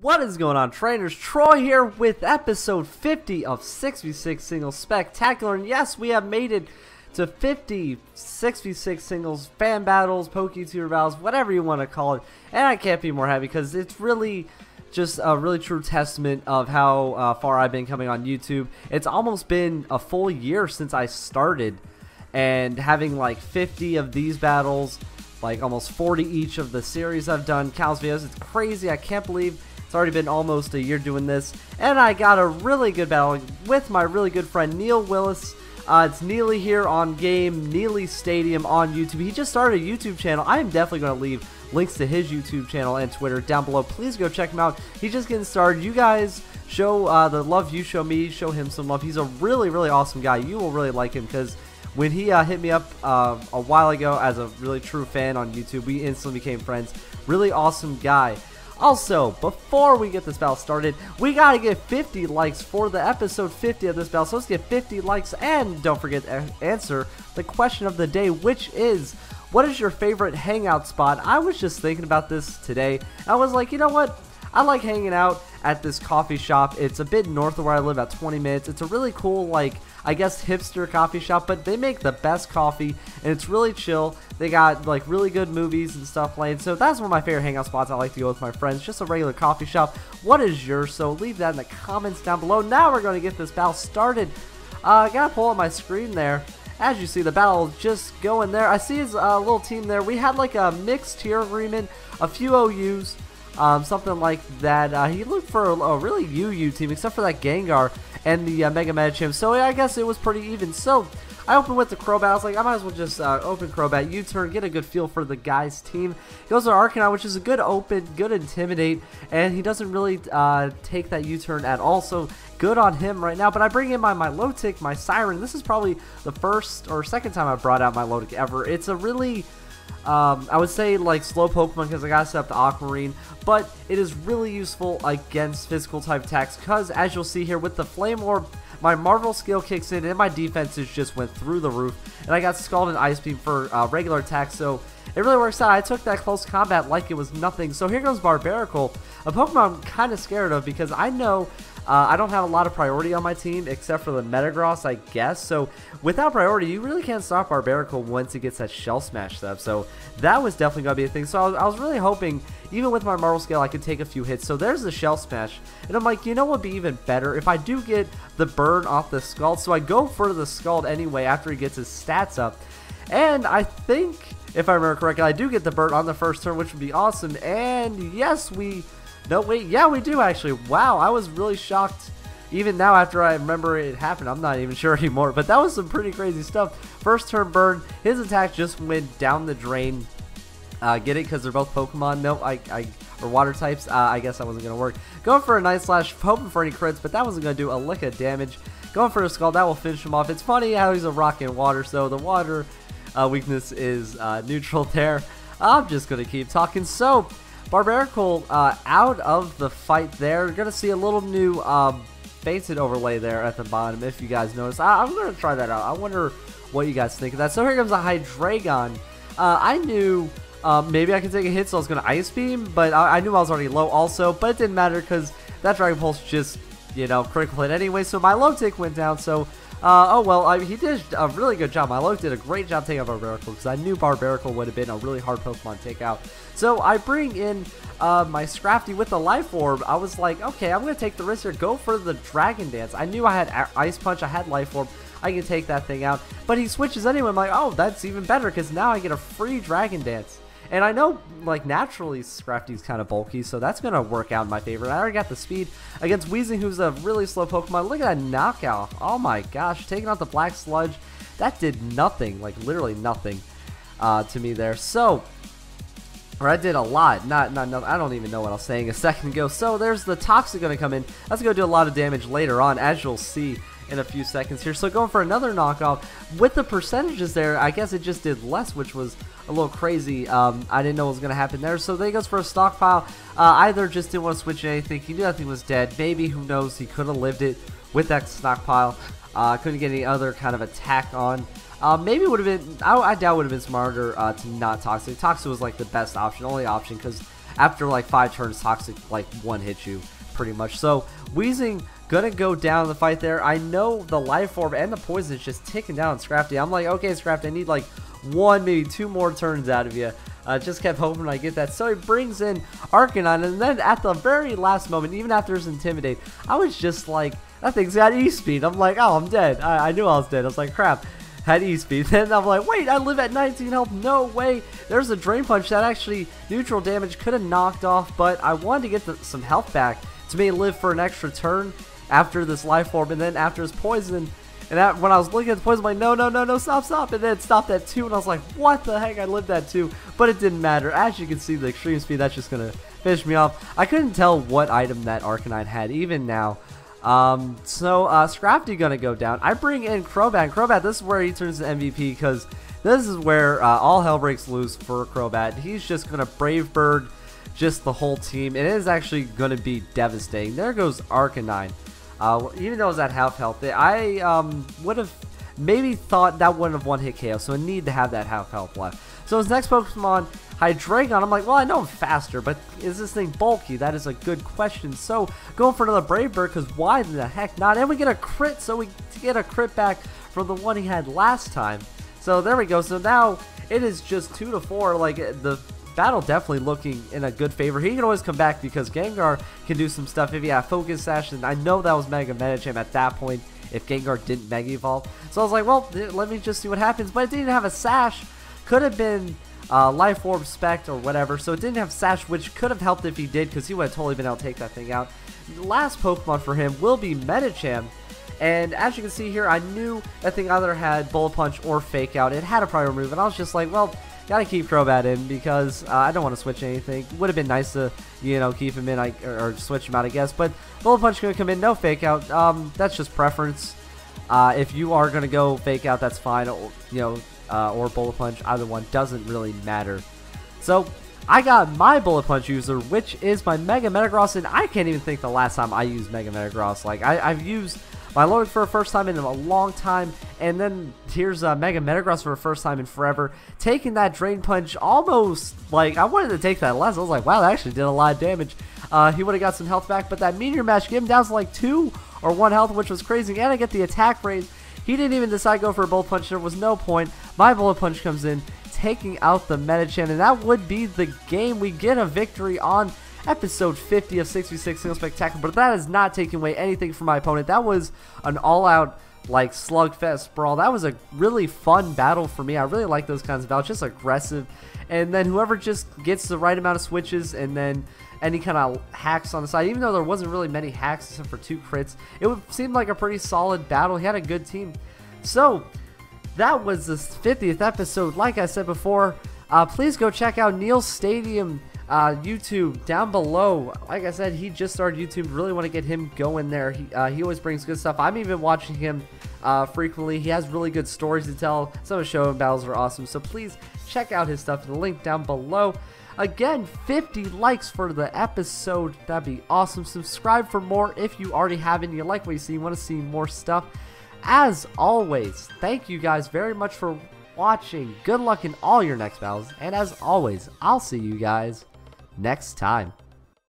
What is going on, trainers? Troy here with episode 50 of 6v6 Singles Spectacular. And yes, we have made it to 50 6v6 Singles fan battles, Poketuber battles, whatever you want to call it. And I can't be more happy because it's really just a really true testament of how far I've been coming on YouTube. It's almost been a full year since I started, and having like 50 of these battles, like almost 40 each of the series I've done, countless videos. It's crazy. I can't believe it's already been almost a year doing this. And I got a really good battle with my really good friend Neil Willis. It's Neily here on game, Neily Stadium on YouTube. He just started a YouTube channel. I am definitely going to leave links to his YouTube channel and Twitter down below. Please go check him out. He's just getting started. You guys show the love you show me, show him some love. He's a really, really awesome guy. You will really like him because when he hit me up a while ago as a really true fan on YouTube, we instantly became friends. Really awesome guy. Also, before we get this battle started, we gotta get 50 likes for the episode 50 of this battle. So let's get 50 likes, and don't forget to answer the question of the day, which is, what is your favorite hangout spot? I was just thinking about this today. I was like, you know what? I like hanging out at this coffee shop. It's a bit north of where I live, about 20 minutes. It's a really cool, like, I guess hipster coffee shop, but they make the best coffee, and it's really chill. They got like really good movies and stuff playing, so that's one of my favorite hangout spots. I like to go with my friends, just a regular coffee shop. What is yours? So leave that in the comments down below. Now we're going to get this battle started. I gotta pull up my screen there. As you see, the battle just going there. I see his little team there. We had like a mixed tier agreement, a few OUs, something like that. He looked for a really UU team, except for that Gengar and the Mega Medicham. So yeah, I guess it was pretty even. So I opened with the Crobat. I was like, I might as well just open Crobat, U-turn, get a good feel for the guy's team. He goes to Arcanine, which is a good open, good intimidate, and he doesn't really take that U-turn at all. So good on him right now. But I bring in my Milotic, my Siren. This is probably the first or second time I brought out my Milotic ever. It's a really I would say like slow Pokemon because I got set up to Aquamarine, but it is really useful against physical type attacks because, as you'll see here with the Flame Orb, my Marvel skill kicks in and my defenses just went through the roof, and I got Scald and Ice Beam for regular attacks, so it really works out. I took that close combat like it was nothing. So here goes Barbaracle, a Pokemon I'm kind of scared of because I know I don't have a lot of priority on my team except for the Metagross, I guess. So without priority, you really can't stop Barbaracle once it gets that Shell Smash stuff. So that was definitely going to be a thing. So I was really hoping, even with my Marvel Scale, I could take a few hits. So there's the Shell Smash. And I'm like, you know what would be even better? If I do get the burn off the Scald. So I go for the Scald anyway after he gets his stats up. And I think, if I remember correctly, I do get the burn on the first turn, which would be awesome. And yes, no, wait, yeah, we do actually. Wow, I was really shocked. Even now, after I remember it happened, I'm not even sure anymore. But that was some pretty crazy stuff. First turn burn, his attack just went down the drain. Get it? Because they're both Pokemon. No, or water types. I guess that wasn't going to work. Going for a Night Slash, hoping for any crits, but that wasn't going to do a lick of damage. Going for a Skull, that will finish him off. It's funny how he's a rock and water, so the water weakness is neutral there. I'm just going to keep talking. So Barbaracle out of the fight there. You're going to see a little new fainted overlay there at the bottom, if you guys notice. I'm going to try that out. I wonder what you guys think of that. So here comes a Hydreigon. I knew maybe I could take a hit, so I was going to Ice Beam, but I knew I was already low also, but it didn't matter because that Dragon Pulse just, you know, critical hit anyway, so my low tick went down. So oh well, he did a really good job. My Milotic did a great job taking out Barbaracle because I knew Barbaracle would have been a really hard Pokemon to take out. So I bring in my Scrafty with the Life Orb. I was like, okay, I'm going to take the risk here, go for the Dragon Dance. I knew I had Ice Punch, I had Life Orb, I can take that thing out. But he switches anyway. I'm like, oh, that's even better because now I get a free Dragon Dance. And I know, like, naturally Scrafty's kind of bulky, so that's going to work out in my favor. I already got the speed against Weezing, who's a really slow Pokemon. Look at that knockout. Oh my gosh, taking out the Black Sludge. That did nothing, like literally nothing to me there. So, or I did a lot. Not, I don't even know what I was saying a second ago. So there's the Toxic going to come in. That's going to do a lot of damage later on, as you'll see in a few seconds here. So going for another knockoff. With the percentages there, I guess it just did less, which was a little crazy. I didn't know what was going to happen there. So there he goes for a stockpile. Either just didn't want to switch anything. He knew that thing was dead. Maybe, who knows, he could have lived it with that stockpile. Couldn't get any other kind of attack on. Maybe it would have been, I doubt it would have been smarter to not Toxic. Toxic was like the best option, only option, because after like 5 turns, Toxic like one hits you pretty much. So Weezing gonna go down the fight there. I know the Life Orb and the Poison is just ticking down Scrafty. I'm like, okay, Scrafty, I need like 1, maybe 2 more turns out of you. Just kept hoping I get that. So he brings in Arcanine, and then at the very last moment, even after his Intimidate, I was just like, that thing's got E-Speed. I'm like, oh, I'm dead. I knew I was dead. I was like, crap. Had E-Speed. Then I'm like, wait, I live at 19 health. No way. There's a Drain Punch that actually neutral damage could have knocked off, but I wanted to get some health back to maybe live for an extra turn after this Life Orb, and then after his Poison. And when I was looking at the Poison, I'm like, no, stop. And then it stopped at 2, and I was like, what the heck? I lived at 2. But it didn't matter. As you can see, the Extreme Speed, that's just going to finish me off. I couldn't tell what item that Arcanine had, even now. Scrafty gonna go down. I bring in Crobat. Crobat, this is where he turns to MVP, because this is where all hell breaks loose for Crobat. He's just gonna Brave Bird just the whole team. It is actually gonna be devastating. There goes Arcanine. Even though it was at half health, I would have maybe thought that wouldn't have one-hit KO, so I need to have that half health left. So his next Pokemon, Hydreigon, I'm like, well, I know I'm faster, but is this thing bulky? That is a good question. So going for another Brave Bird, because why the heck not? And we get a crit, so we get a crit back from the one he had last time. So there we go. So now it is just 2-4. Like, the battle definitely looking in a good favor. He can always come back because Gengar can do some stuff if he had Focus Sash, and I know that was Mega Medicham at that point if Gengar didn't Mega Evolve. So I was like, well, let me just see what happens. But it didn't have a Sash. Could have been Life Orb Spect or whatever, so it didn't have Sash, which could have helped if he did, because he would have totally been able to take that thing out. The last Pokemon for him will be Medicham, and as you can see here, I knew that thing either had Bullet Punch or Fake Out. It had a prior move, and I was just like, well, gotta keep Crobat in, because I don't want to switch anything. Would have been nice to, you know, keep him in, or switch him out, I guess, but Bullet Punch gonna come in, no Fake Out. That's just preference. If you are gonna go Fake Out, that's fine, or, you know, or Bullet Punch, either one doesn't really matter. So I got my Bullet Punch user, which is my Mega Metagross, and I can't even think the last time I used Mega Metagross. Like, I've used my Milotic for the first time in a long time, and then here's Mega Metagross for the first time in forever. Taking that Drain Punch almost, like, I wanted to take that less. I was like, wow, that actually did a lot of damage. He would have got some health back, but that Meteor Mash gave him down to like 2 or 1 health, which was crazy, and I get the attack raise. He didn't even decide to go for a Bullet Punch. There was no point. My Bullet Punch comes in, taking out the Medicham, and that would be the game. We get a victory on episode 50 of 6v6 Single Spectacular, but that is not taking away anything from my opponent. That was an all-out, like, slugfest brawl. That was a really fun battle for me. I really like those kinds of battles, just aggressive. And then whoever just gets the right amount of switches, and then any kind of hacks on the side, even though there wasn't really many hacks except for 2 crits, it seemed like a pretty solid battle. He had a good team. So that was the 50th episode. Like I said before, please go check out Neil's Stadium YouTube down below. Like I said, he just started YouTube. Really want to get him going there. He always brings good stuff. I'm even watching him frequently. He has really good stories to tell. Some of his show and battles are awesome, so please check out his stuff in the link down below. Again, 50 likes for the episode. That'd be awesome. Subscribe for more if you already haven't. You like what you see, you want to see more stuff. As always, thank you guys very much for watching. Good luck in all your next battles, and as always, I'll see you guys next time.